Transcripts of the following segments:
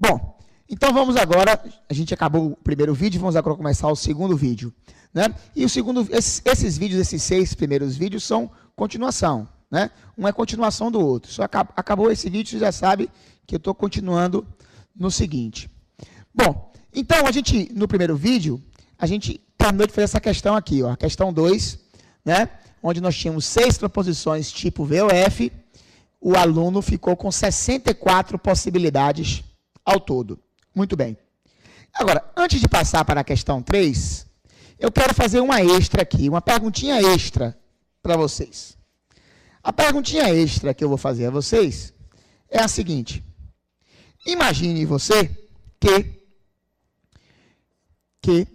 Bom, então vamos agora, a gente acabou o primeiro vídeo, vamos agora começar o segundo vídeo, né? E o segundo, esses vídeos, esses 6 primeiros vídeos são continuação, né? Um é continuação do outro. Só acabou esse vídeo, você já sabe que eu estou continuando no seguinte. Bom, então a gente, no primeiro vídeo, a gente terminou de fazer essa questão aqui, ó, a questão 2, né? Onde nós tínhamos 6 proposições tipo VOF, o aluno ficou com 64 possibilidades ao todo. Muito bem. Agora, antes de passar para a questão 3, eu quero fazer uma extra aqui, uma perguntinha extra para vocês. A perguntinha extra que eu vou fazer a vocês é a seguinte. Imagine você que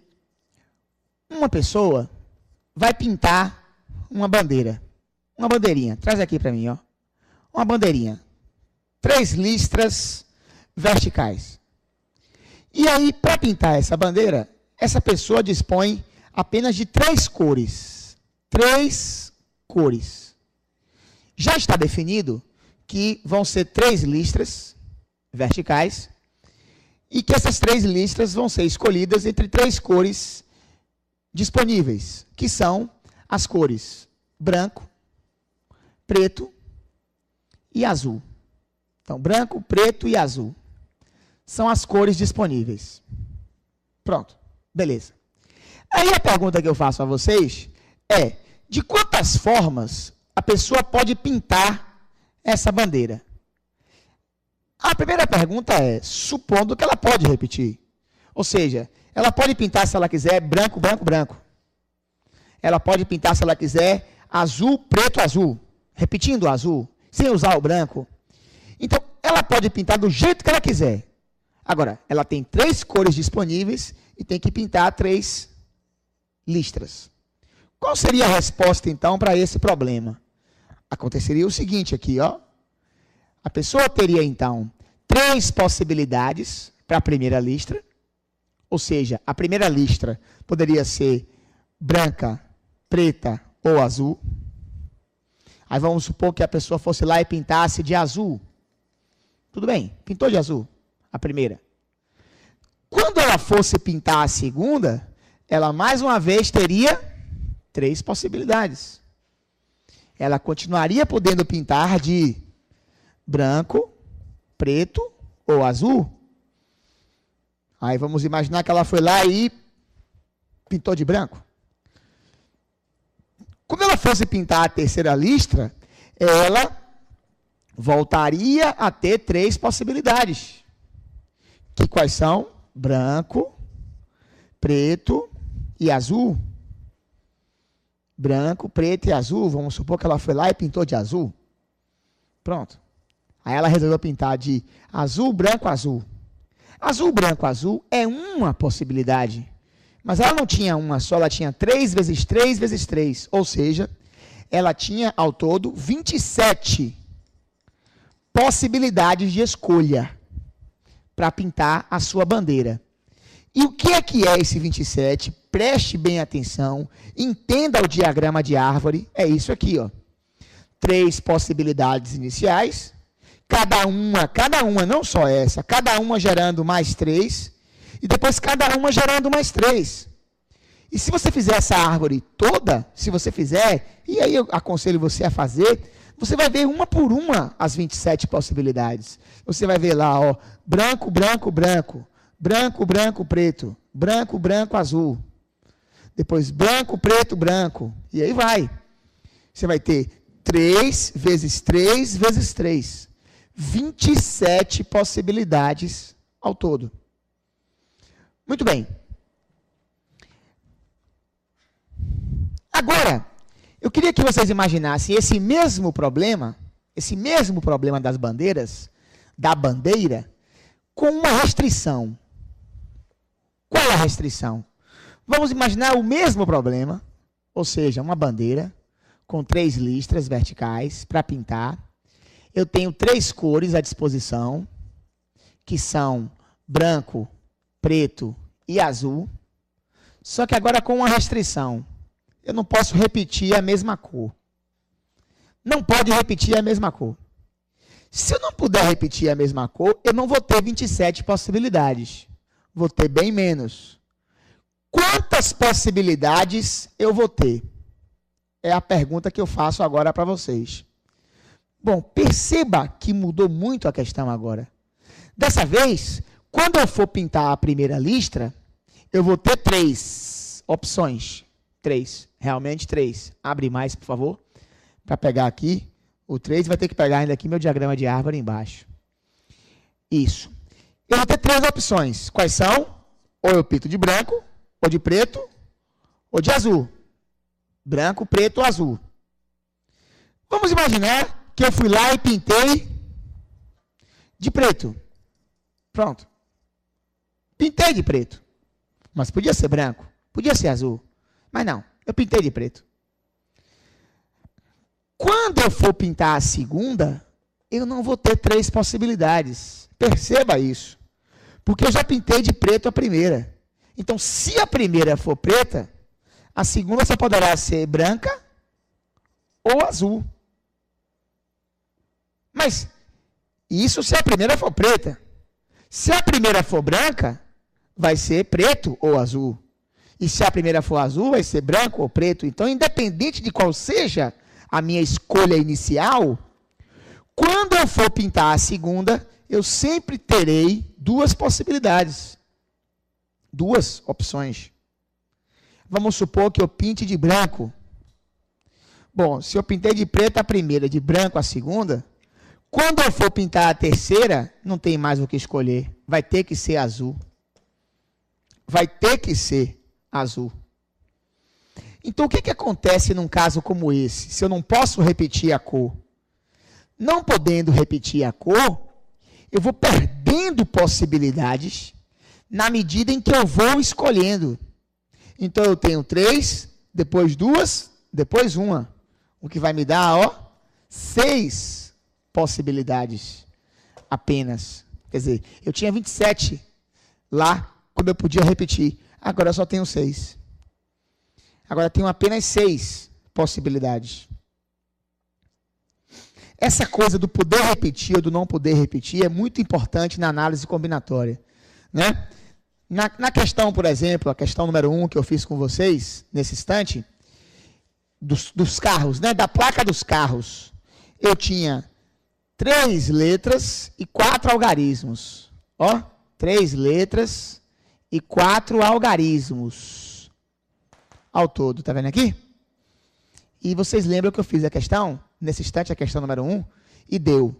uma pessoa vai pintar uma bandeira. Uma bandeirinha. Traz aqui para mim, ó. Uma bandeirinha. 3 listras verticais. E aí, para pintar essa bandeira, essa pessoa dispõe apenas de 3 cores. 3 cores. Já está definido que vão ser 3 listras verticais e que essas 3 listras vão ser escolhidas entre 3 cores disponíveis, que são as cores branco, preto e azul. Então, branco, preto e azul são as cores disponíveis. Pronto, beleza. Aí a pergunta que eu faço a vocês é, de quantas formas a pessoa pode pintar essa bandeira? A primeira pergunta é, supondo que ela pode repetir. Ou seja, ela pode pintar, se ela quiser, branco, branco, branco. Ela pode pintar, se ela quiser, azul, preto, azul. Repetindo o azul, sem usar o branco. Então, ela pode pintar do jeito que ela quiser. Agora, ela tem 3 cores disponíveis e tem que pintar 3 listras. Qual seria a resposta, então, para esse problema? Aconteceria o seguinte aqui, ó. A pessoa teria, então, 3 possibilidades para a primeira listra. Ou seja, a primeira listra poderia ser branca, preta ou azul. Aí vamos supor que a pessoa fosse lá e pintasse de azul. Tudo bem, pintou de azul, a primeira. Quando ela fosse pintar a segunda, ela mais uma vez teria 3 possibilidades. Ela continuaria podendo pintar de branco, preto ou azul. Aí vamos imaginar que ela foi lá e pintou de branco. Quando ela fosse pintar a terceira listra, ela voltaria a ter 3 possibilidades. Que quais são? Branco, preto e azul. Branco, preto e azul. Vamos supor que ela foi lá e pintou de azul. Pronto. Aí ela resolveu pintar de azul, branco, azul. Azul, branco, azul é uma possibilidade. Mas ela não tinha uma só, ela tinha 3 vezes 3 vezes 3. Ou seja, ela tinha ao todo 27 possibilidades de escolha para pintar a sua bandeira. E o que é esse 27? Preste bem atenção, entenda o diagrama de árvore, é isso aqui, ó. 3 possibilidades iniciais, cada uma, não só essa, cada uma gerando mais 3, e depois cada uma gerando mais 3. E se você fizer essa árvore toda, se você fizer, e aí eu aconselho você a fazer, você vai ver uma por uma as 27 possibilidades. Você vai ver lá, ó, branco, branco, branco, branco, branco, preto, branco, branco, azul. Depois branco, preto, branco. E aí vai. Você vai ter 3 vezes 3 vezes 3. 27 possibilidades ao todo. Muito bem. Agora, eu queria que vocês imaginassem esse mesmo problema das bandeiras, da bandeira, com uma restrição. Qual é a restrição? Vamos imaginar o mesmo problema, ou seja, uma bandeira com 3 listras verticais para pintar. Eu tenho 3 cores à disposição, que são branco, preto e azul. Só que agora com uma restrição. Eu não posso repetir a mesma cor. Não pode repetir a mesma cor. Se eu não puder repetir a mesma cor, eu não vou ter 27 possibilidades. Vou ter bem menos. Quantas possibilidades eu vou ter? É a pergunta que eu faço agora para vocês. Bom, perceba que mudou muito a questão agora. Dessa vez, quando eu for pintar a primeira lista, eu vou ter 3 opções. 3, realmente 3. Abre mais, por favor, para pegar aqui. O 3 vai ter que pegar ainda aqui meu diagrama de árvore embaixo. Isso. Eu vou ter 3 opções. Quais são? Ou eu pinto de branco, ou de preto, ou de azul. Branco, preto ou azul. Vamos imaginar que eu fui lá e pintei de preto. Pronto. Pintei de preto. Mas podia ser branco, podia ser azul. Mas não, eu pintei de preto. Quando eu for pintar a segunda, eu não vou ter 3 possibilidades. Perceba isso. Porque eu já pintei de preto a primeira. Então, se a primeira for preta, a segunda só poderá ser branca ou azul. Mas, isso se a primeira for preta. Se a primeira for branca, vai ser preto ou azul. E se a primeira for azul, vai ser branco ou preto. Então, independente de qual seja a minha escolha inicial, quando eu for pintar a segunda, eu sempre terei 2 possibilidades. 2 opções. Vamos supor que eu pinte de branco. Bom, se eu pintei de preto a primeira, de branco a segunda, quando eu for pintar a terceira, não tem mais o que escolher. Vai ter que ser azul. Vai ter que ser azul. Então, o que acontece num caso como esse? Se eu não posso repetir a cor? Não podendo repetir a cor, eu vou perdendo possibilidades na medida em que eu vou escolhendo. Então, eu tenho 3, depois 2, depois 1. O que vai me dar, 6 possibilidades apenas. Quer dizer, eu tinha 27 lá, quando eu podia repetir. Agora eu só tenho 6. Agora eu tenho apenas 6 possibilidades. Essa coisa do poder repetir ou do não poder repetir é muito importante na análise combinatória, né? Na questão, por exemplo, a questão número 1 que eu fiz com vocês, nesse instante, dos carros, né? Da placa dos carros, eu tinha 3 letras e 4 algarismos. 3 letras e 4 algarismos ao todo, tá vendo aqui? E vocês lembram que eu fiz a questão, nesse instante, a questão número 1, e deu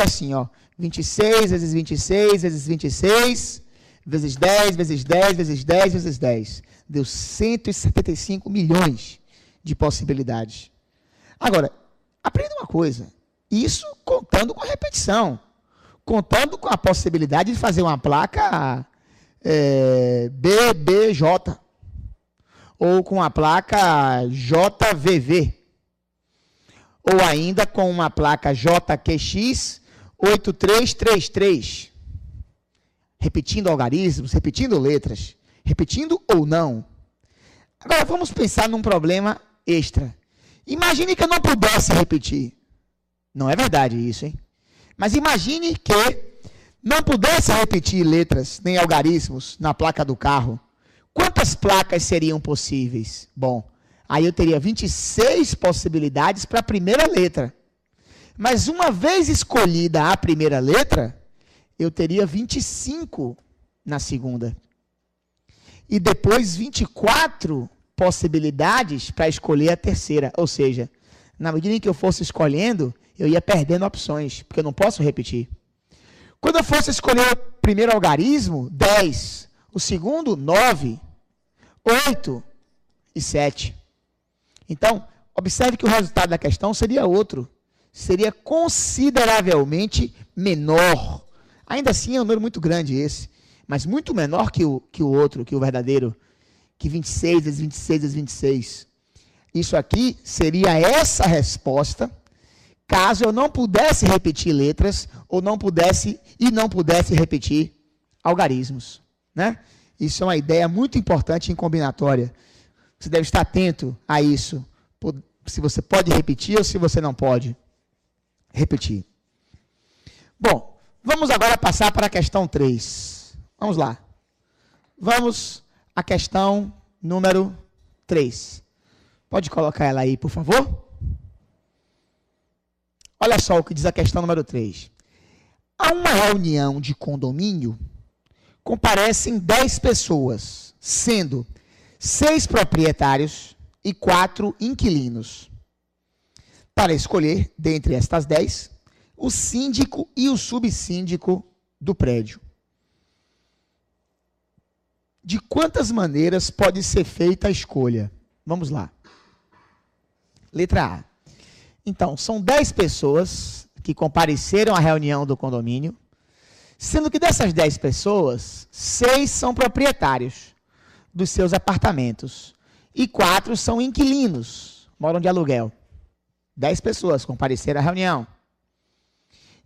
assim, 26 vezes 26 vezes 26, vezes 10, vezes 10, vezes 10, vezes 10. Deu 175 milhões de possibilidades. Agora, aprenda uma coisa, isso contando com a repetição, contando com a possibilidade de fazer uma placa BBJ, ou com a placa JVV, ou ainda com uma placa JQX 8333, repetindo algarismos, repetindo letras, repetindo ou não. Agora vamos pensar num problema extra. Imagine que eu não pudesse repetir. Não é verdade isso, hein? Mas imagine que não pudesse repetir letras nem algarismos na placa do carro. Quantas placas seriam possíveis? Bom, aí eu teria 26 possibilidades para a primeira letra. Mas uma vez escolhida a primeira letra, eu teria 25 na segunda. E depois 24 possibilidades para escolher a terceira. Ou seja, na medida em que eu fosse escolhendo, eu ia perdendo opções, porque eu não posso repetir. Quando eu fosse escolher o primeiro algarismo, 10. O segundo, 9. 8 e 7. Então, observe que o resultado da questão seria outro. Seria consideravelmente menor. Ainda assim, é um número muito grande esse. Mas muito menor que o outro, que o verdadeiro. Que 26 vezes 26 vezes 26. Isso aqui seria essa resposta, caso eu não pudesse repetir letras, ou não pudesse repetir algarismos, né? Isso é uma ideia muito importante em combinatória. Você deve estar atento a isso. Se você pode repetir ou se você não pode repetir. Bom, vamos agora passar para a questão 3. Vamos lá. Vamos à questão número 3. Pode colocar ela aí, por favor? Olha só o que diz a questão número 3. A uma reunião de condomínio, comparecem 10 pessoas, sendo 6 proprietários e 4 inquilinos. Para escolher, dentre estas 10, o síndico e o subsíndico do prédio. De quantas maneiras pode ser feita a escolha? Vamos lá. Letra A. Então, são 10 pessoas que compareceram à reunião do condomínio, sendo que dessas 10 pessoas, 6 são proprietários dos seus apartamentos e 4 são inquilinos, moram de aluguel. 10 pessoas compareceram à reunião.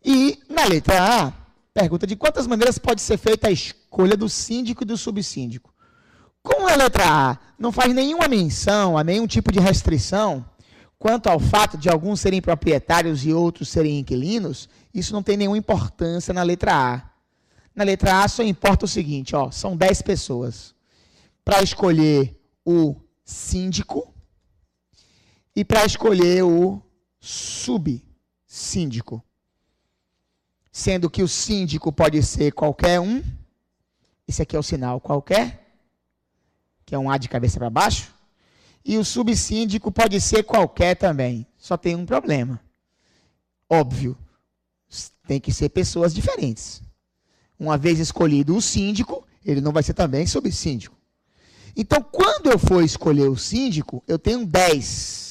E, na letra A, pergunta de quantas maneiras pode ser feita a escolha do síndico e do subsíndico. Como a letra A não faz nenhuma menção a nenhum tipo de restrição quanto ao fato de alguns serem proprietários e outros serem inquilinos, isso não tem nenhuma importância na letra A. Na letra A só importa o seguinte, ó, são 10 pessoas. Para escolher o síndico e para escolher o subsíndico. Sendo que o síndico pode ser qualquer um, esse aqui é o sinal qualquer, que é um A de cabeça para baixo, e o subsíndico pode ser qualquer também, só tem um problema. Óbvio, tem que ser pessoas diferentes. Uma vez escolhido o síndico, ele não vai ser também subsíndico. Então, quando eu for escolher o síndico, eu tenho 10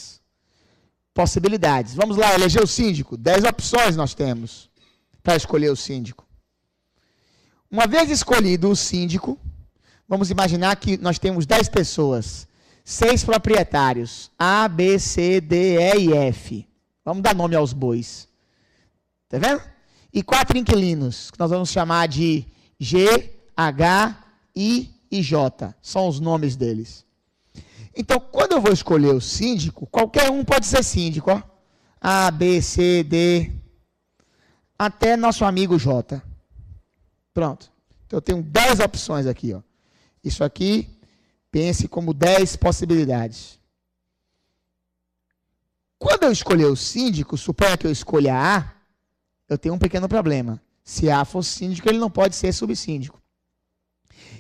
possibilidades. Vamos lá, eleger o síndico. 10 opções nós temos para escolher o síndico. Uma vez escolhido o síndico, vamos imaginar que nós temos 10 pessoas, 6 proprietários, A, B, C, D, E e F. Vamos dar nome aos bois. Tá vendo? E 4 inquilinos, que nós vamos chamar de G, H, I e J. São os nomes deles. Então, quando eu vou escolher o síndico, qualquer um pode ser síndico. Ó. A, B, C, D, até nosso amigo J. Pronto. Então, eu tenho 10 opções aqui. Ó. Isso aqui, pense como 10 possibilidades. Quando eu escolher o síndico, suponha que eu escolha A, eu tenho um pequeno problema. Se A for síndico, ele não pode ser subsíndico.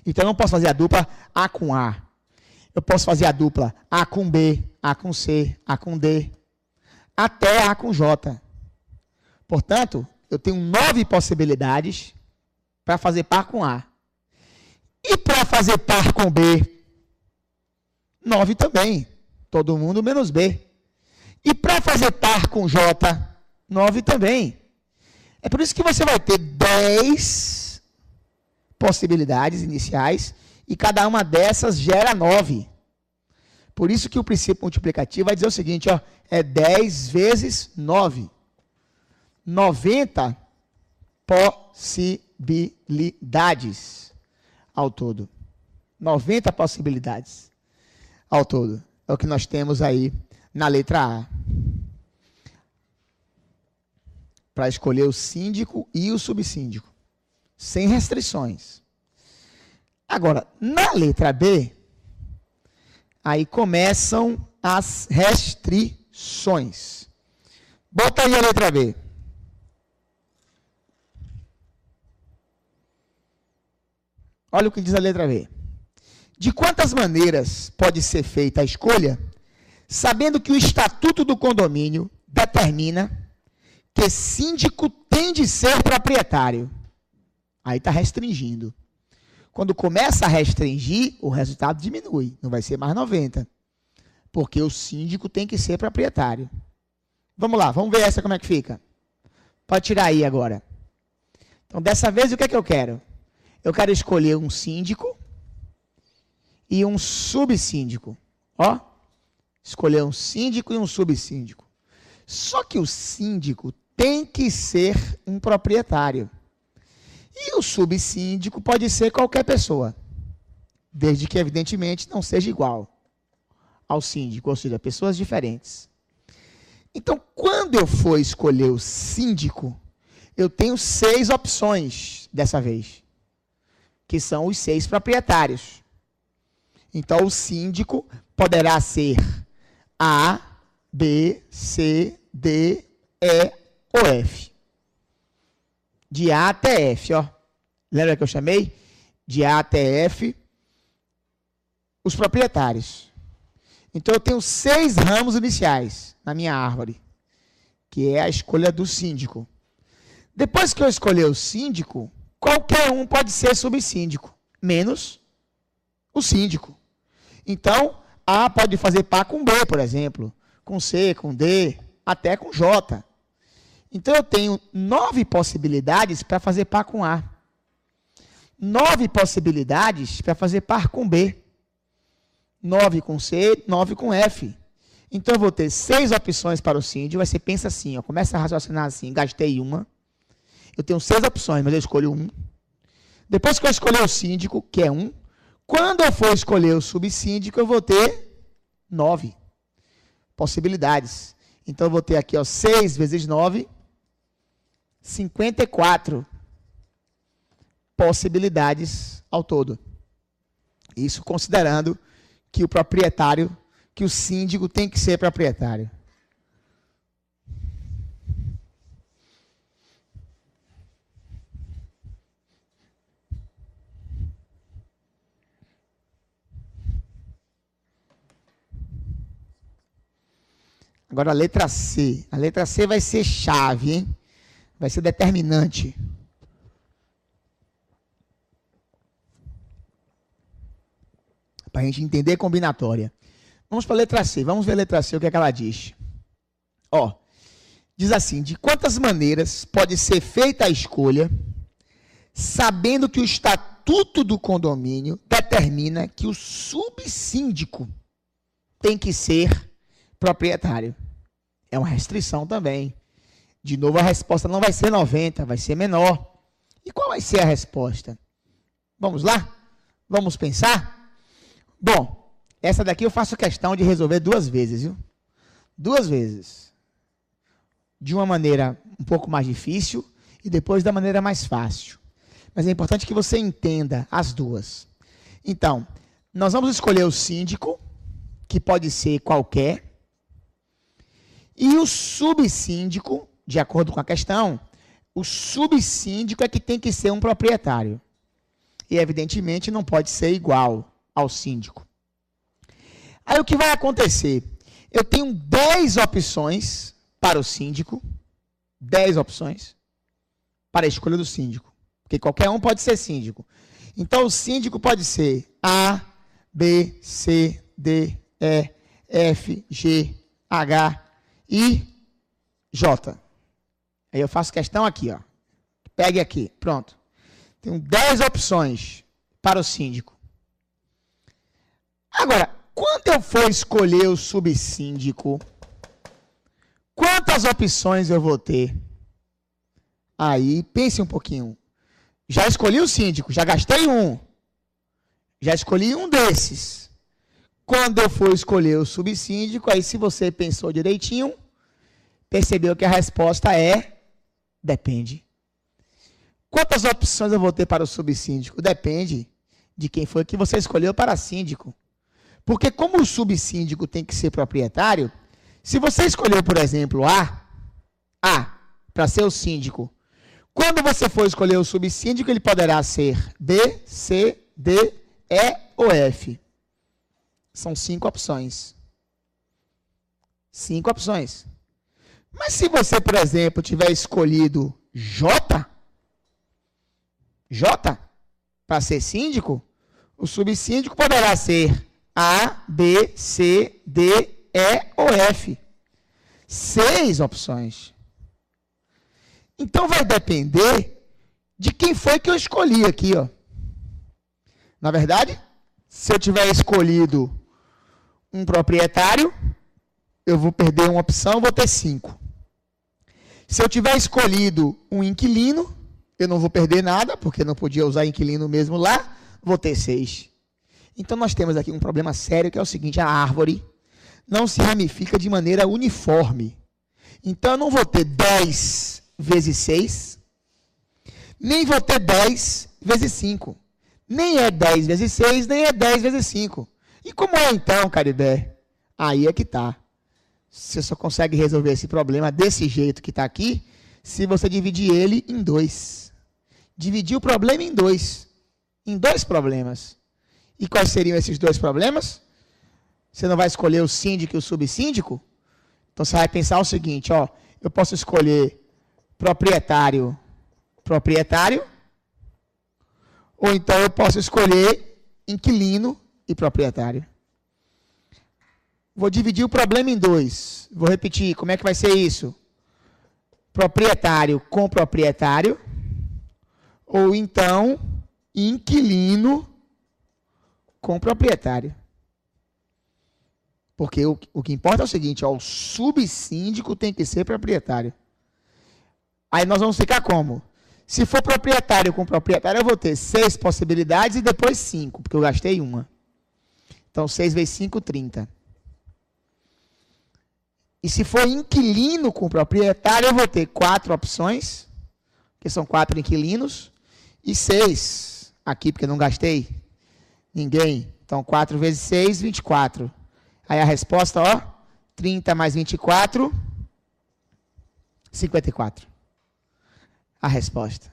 Então, eu não posso fazer a dupla A com A. Eu posso fazer a dupla A com B, A com C, A com D, até A com J. Portanto, eu tenho 9 possibilidades para fazer par com A. E para fazer par com B, 9 também. Todo mundo menos B. E para fazer par com J, 9 também. É por isso que você vai ter 10 possibilidades iniciais e cada uma dessas gera 9. Por isso que o princípio multiplicativo vai dizer o seguinte, ó, é 10 vezes 9. 90 possibilidades ao todo. 90 possibilidades ao todo. É o que nós temos aí na letra A. Para escolher o síndico e o subsíndico. Sem restrições. Agora, na letra B, aí começam as restrições. Bota aí a letra B. Olha o que diz a letra B. De quantas maneiras pode ser feita a escolha, sabendo que o estatuto do condomínio determina que síndico tem de ser proprietário? Aí está restringindo. Quando começa a restringir, o resultado diminui. Não vai ser mais 90. Porque o síndico tem que ser proprietário. Vamos lá, vamos ver essa como é que fica. Pode tirar aí agora. Então, dessa vez, o que é que eu quero? Eu quero escolher um síndico e um subsíndico. Ó, escolher um síndico e um subsíndico. Só que o síndico tem que ser um proprietário. E o subsíndico pode ser qualquer pessoa, desde que, evidentemente, não seja igual ao síndico, ou seja, pessoas diferentes. Então, quando eu for escolher o síndico, eu tenho 6 opções dessa vez, que são os 6 proprietários. Então, o síndico poderá ser A, B, C, D, E ou F. De A até F, ó. Lembra que eu chamei? De A até F, os proprietários. Então, eu tenho 6 ramos iniciais na minha árvore, que é a escolha do síndico. Depois que eu escolher o síndico, qualquer um pode ser subsíndico, menos o síndico. Então, A pode fazer par com B, por exemplo, com C, com D, até com J. Então, eu tenho 9 possibilidades para fazer par com A. 9 possibilidades para fazer par com B. 9 com C, 9 com F. Então, eu vou ter 6 opções para o síndico. Aí você pensa assim, ó, começa a raciocinar assim, gastei uma. Eu tenho 6 opções, mas eu escolho 1. Depois que eu escolher o síndico, que é 1, quando eu for escolher o subsíndico, eu vou ter 9 possibilidades. Então, eu vou ter aqui, ó, 6 vezes 9, 54 possibilidades ao todo. Isso considerando que o proprietário, que o síndico tem que ser proprietário. Agora a letra C. A letra C vai ser chave, hein? Vai ser determinante. Para a gente entender combinatória. Vamos para a letra C. Vamos ver a letra C, o que é que ela diz. Ó, diz assim, de quantas maneiras pode ser feita a escolha, sabendo que o estatuto do condomínio determina que o subsíndico tem que ser proprietário. É uma restrição também. De novo, a resposta não vai ser 90, vai ser menor. E qual vai ser a resposta? Vamos lá? Vamos pensar? Bom, essa daqui eu faço questão de resolver 2 vezes, viu? 2 vezes. De uma maneira um pouco mais difícil e depois da maneira mais fácil. Mas é importante que você entenda as duas. Então, nós vamos escolher o síndico, que pode ser qualquer, e o subsíndico, de acordo com a questão, o subsíndico é que tem que ser um proprietário. E, evidentemente, não pode ser igual ao síndico. Aí, o que vai acontecer? Eu tenho 10 opções para o síndico, 10 opções para a escolha do síndico. Porque qualquer um pode ser síndico. Então, o síndico pode ser A, B, C, D, E, F, G, H, I, J. Aí eu faço questão aqui, ó. Pegue aqui, pronto. Tenho 10 opções para o síndico. Agora, quando eu for escolher o subsíndico, quantas opções eu vou ter? Aí, pense um pouquinho. Já escolhi o síndico, já gastei um. Já escolhi um desses. Quando eu for escolher o subsíndico, aí se você pensou direitinho, percebeu que a resposta é depende. Quantas opções eu vou ter para o subsíndico? Depende de quem foi que você escolheu para síndico. Porque como o subsíndico tem que ser proprietário, se você escolheu, por exemplo, A para ser o síndico, quando você for escolher o subsíndico, ele poderá ser B, C, D, E ou F. São 5 opções. 5 opções. Mas se você, por exemplo, tiver escolhido J para ser síndico, o subsíndico poderá ser A, B, C, D, E ou F. 6 opções. Então, vai depender de quem foi que eu escolhi aqui, ó. Na verdade, se eu tiver escolhido um proprietário, eu vou perder uma opção, vou ter 5. Se eu tiver escolhido um inquilino, eu não vou perder nada, porque não podia usar inquilino mesmo lá, vou ter 6. Então, nós temos aqui um problema sério, que é o seguinte, a árvore não se ramifica de maneira uniforme. Então, eu não vou ter 10 vezes 6, nem vou ter 10 vezes 5. Nem é 10 vezes 6, nem é 10 vezes 5. E como é então, Caribé? Aí é que está. Você só consegue resolver esse problema desse jeito que está aqui, se você dividir ele em 2. Dividir o problema em 2. Em 2 problemas. E quais seriam esses 2 problemas? Você não vai escolher o síndico e o subsíndico? Então você vai pensar o seguinte, ó, eu posso escolher proprietário, ou então eu posso escolher inquilino e proprietário. Vou dividir o problema em 2. Vou repetir, como é que vai ser isso? Proprietário com proprietário, ou então inquilino com proprietário. Porque o que importa é o seguinte, ó, o subsíndico tem que ser proprietário. Aí nós vamos ficar como? Se for proprietário com proprietário, eu vou ter 6 possibilidades e depois 5, porque eu gastei uma. Então, 6 vezes 5, 30. E se for inquilino com proprietário, eu vou ter 4 opções, que são 4 inquilinos, e 6 aqui, porque eu não gastei ninguém. Então, 4 vezes 6, 24. Aí a resposta, ó, 30 mais 24, 54. A resposta.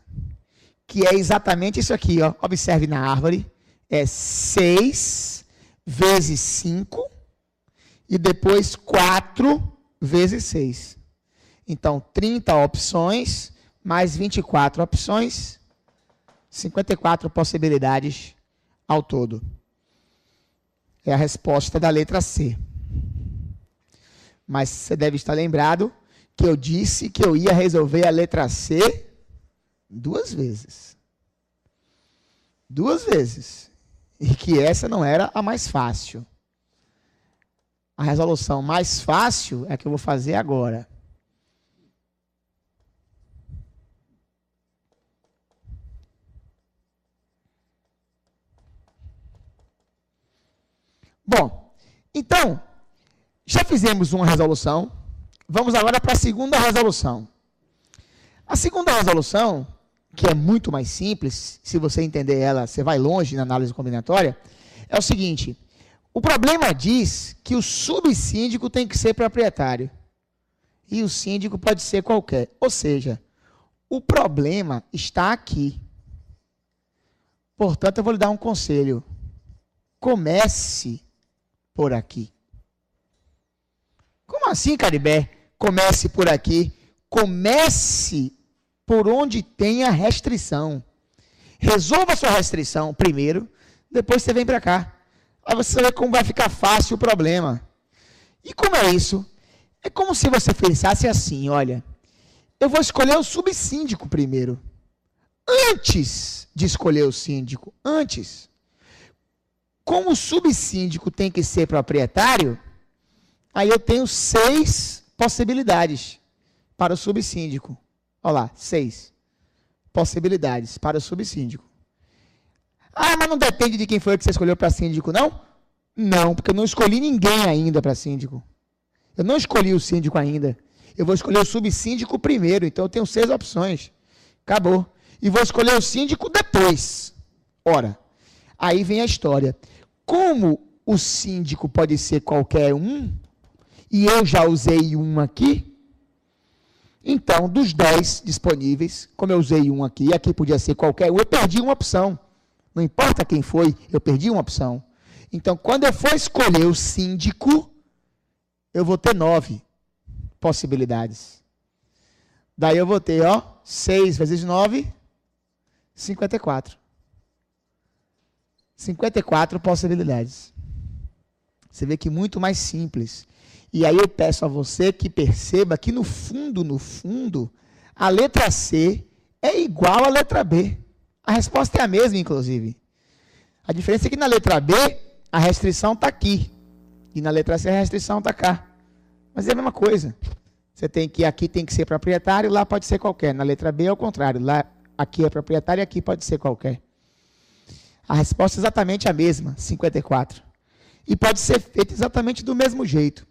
Que é exatamente isso aqui, ó. Observe na árvore. É 6 vezes 5 e depois 4 vezes 6. Então, 30 opções mais 24 opções, 54 possibilidades ao todo. É a resposta da letra C. Mas você deve estar lembrado que eu disse que eu ia resolver a letra C 2 vezes. 2 vezes. E que essa não era a mais fácil. A resolução mais fácil é a que eu vou fazer agora. Bom, então, já fizemos uma resolução. Vamos agora para a segunda resolução. A segunda resolução, que é muito mais simples, se você entender ela, você vai longe na análise combinatória, é o seguinte: o problema diz que o subsíndico tem que ser proprietário. E o síndico pode ser qualquer. Ou seja, o problema está aqui. Portanto, eu vou lhe dar um conselho. Comece por aqui. Como assim, Caribé? Comece por aqui. Comece por onde tem a restrição. Resolva a sua restrição primeiro, depois você vem para cá. Aí você vê como vai ficar fácil o problema. E como é isso? É como se você pensasse assim, olha, eu vou escolher o subsíndico primeiro. Antes de escolher o síndico, antes. Como o subsíndico tem que ser proprietário, aí eu tenho 6 possibilidades para o subsíndico. Olha lá, 6 possibilidades para o subsíndico. Ah, mas não depende de quem foi que você escolheu para síndico, não? Não, porque eu não escolhi ninguém ainda para síndico. Eu não escolhi o síndico ainda. Eu vou escolher o subsíndico primeiro, então eu tenho 6 opções. Acabou. E vou escolher o síndico depois. Ora, aí vem a história. Como o síndico pode ser qualquer um, e eu já usei um aqui, então, dos 10 disponíveis, como eu usei um aqui, aqui podia ser qualquer um, eu perdi uma opção. Não importa quem foi, eu perdi uma opção. Então, quando eu for escolher o síndico, eu vou ter 9 possibilidades. Daí eu vou ter, ó, 6 vezes 9, 54. 54 possibilidades. Você vê que muito mais simples. E aí eu peço a você que perceba que no fundo, a letra C é igual à letra B. A resposta é a mesma, inclusive. A diferença é que na letra B, a restrição está aqui. E na letra C, a restrição está cá. Mas é a mesma coisa. Você tem que, aqui tem que ser proprietário, lá pode ser qualquer. Na letra B é o contrário. Lá, aqui é proprietário e aqui pode ser qualquer. A resposta é exatamente a mesma, 54. E pode ser feita exatamente do mesmo jeito.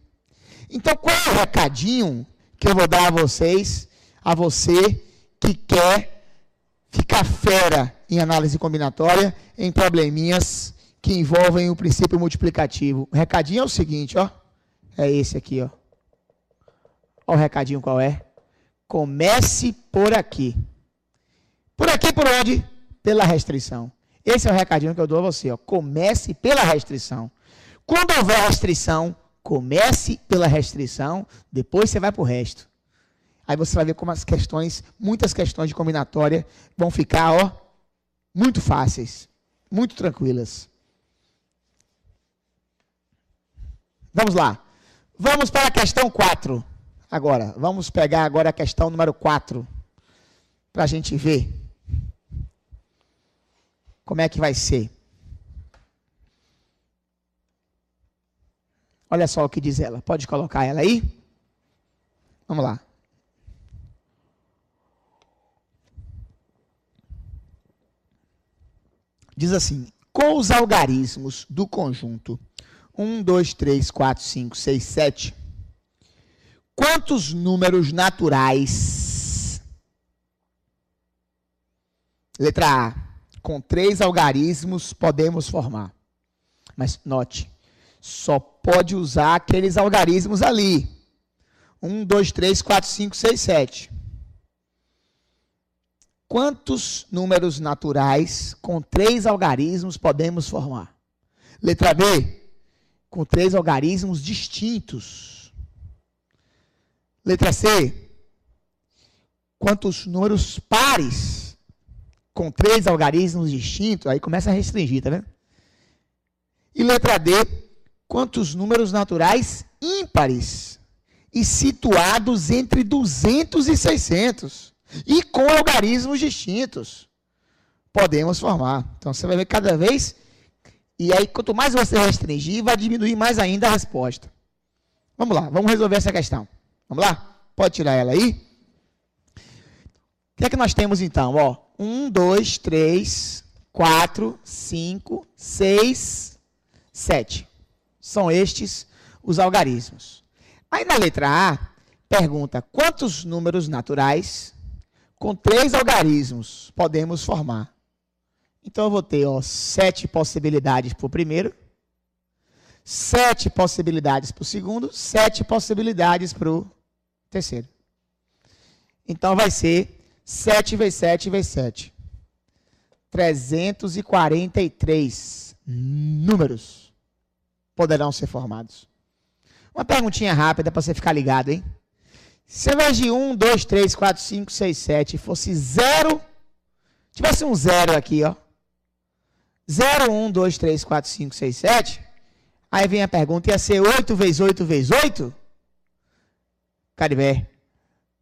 Então, qual é o recadinho que eu vou dar a vocês, a você que quer ficar fera em análise combinatória, em probleminhas que envolvem o princípio multiplicativo. O recadinho é o seguinte, ó. É esse aqui, ó. Ó o recadinho qual é. Comece por aqui. Por aqui por onde? Pela restrição. Esse é o recadinho que eu dou a você, ó. Comece pela restrição. Quando houver restrição, comece pela restrição, depois você vai para o resto. Aí você vai ver como as questões, muitas questões de combinatória vão ficar, ó, muito fáceis, muito tranquilas. Vamos lá. Vamos para a questão 4. Agora, vamos pegar agora a questão número 4, para a gente ver como é que vai ser. Olha só o que diz ela. Pode colocar ela aí? Vamos lá. Diz assim, com os algarismos do conjunto 1, 2, 3, 4, 5, 6, 7, quantos números naturais? Letra A. Com 3 algarismos podemos formar. Mas note, só pode usar aqueles algarismos ali. 1, 2, 3, 4, 5, 6, 7. Quantos números naturais com 3 algarismos podemos formar? Letra B. Com 3 algarismos distintos. Letra C. Quantos números pares com 3 algarismos distintos? Aí começa a restringir, tá vendo? E letra D. Quantos números naturais ímpares e situados entre 200 e 600 e com algarismos distintos podemos formar. Então você vai ver cada vez, e aí quanto mais você restringir, vai diminuir mais ainda a resposta. Vamos lá, vamos resolver essa questão. Vamos lá? Pode tirar ela aí. O que é que nós temos então? Ó, 1, 2, 3, 4, 5, 6, 7. São estes os algarismos. Aí na letra A, pergunta quantos números naturais com 3 algarismos podemos formar. Então eu vou ter, ó, 7 possibilidades para o primeiro, 7 possibilidades para o segundo, 7 possibilidades para o terceiro. Então vai ser 7 vezes 7 vezes 7. 343 números poderão ser formados. Uma perguntinha rápida para você ficar ligado, hein? Se ao invés de 1, 2, 3, 4, 5, 6, 7 fosse 0, tivesse um 0 aqui, ó. 0, 1, 2, 3, 4, 5, 6, 7. Aí vem a pergunta, ia ser 8 vezes 8 vezes 8? Caribé.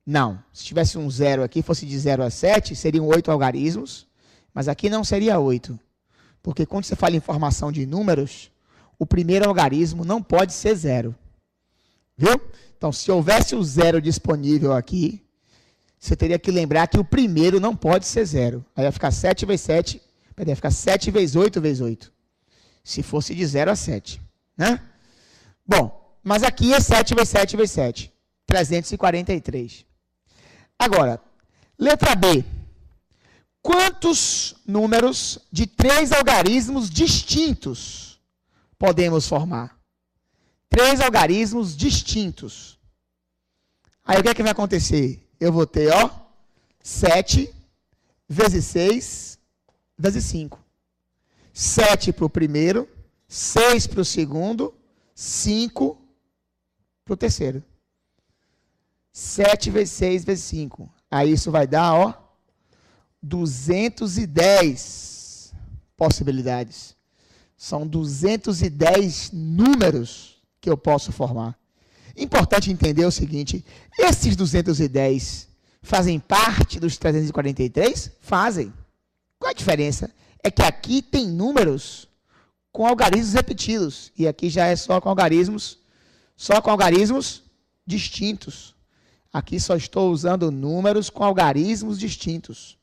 Não. Se tivesse um 0 aqui, fosse de 0 a 7, seriam 8 algarismos. Mas aqui não seria 8. Porque quando você fala em formação de números, o primeiro algarismo não pode ser 0. Viu? Então, se houvesse o 0 disponível aqui, você teria que lembrar que o primeiro não pode ser 0. Aí vai ficar 7 vezes 7, vai ficar 7 vezes 8 vezes 8. Se fosse de 0 a 7. Né? Bom, mas aqui é 7 vezes 7 vezes 7. 343. Agora, letra B. Quantos números de 3 algarismos distintos podemos formar? 3 algarismos distintos. Aí o que é que vai acontecer? Eu vou ter, ó, 7 vezes 6 vezes 5. 7 para o primeiro, 6 para o segundo, 5 para o terceiro. 7 vezes 6 vezes 5. Aí isso vai dar, ó, 210 possibilidades. São 210 números que eu posso formar. Importante entender o seguinte, esses 210 fazem parte dos 343? Fazem. Qual a diferença? É que aqui tem números com algarismos repetidos, e aqui já é só com algarismos distintos. Aqui só estou usando números com algarismos distintos.